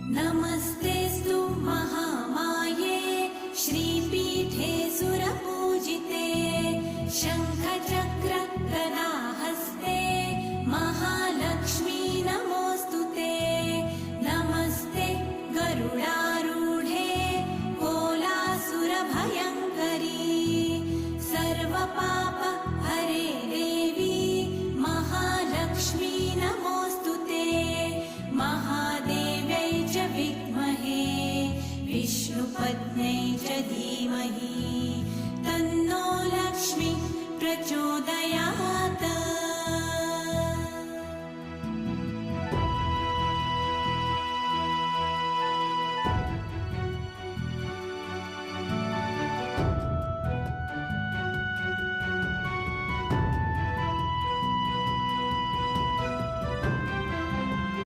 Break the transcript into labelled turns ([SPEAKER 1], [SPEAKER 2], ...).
[SPEAKER 1] नमस्तेऽस्तु महामाये श्रीपीठे सुरपूजिते शङ्खचक्र गदाहस्ते महालक्ष्मी नमोऽस्तुते। नमस्ते गरुडारूढे कोलासुरभयङ्करी सर्वपाप हरे देवी महालक्ष्मी नमोऽस्तुते। महादेव्यै च विद्महे विष्णुपत्न्यै च धीमहि तन्नो लक्ष्मी प्रचोदयात्।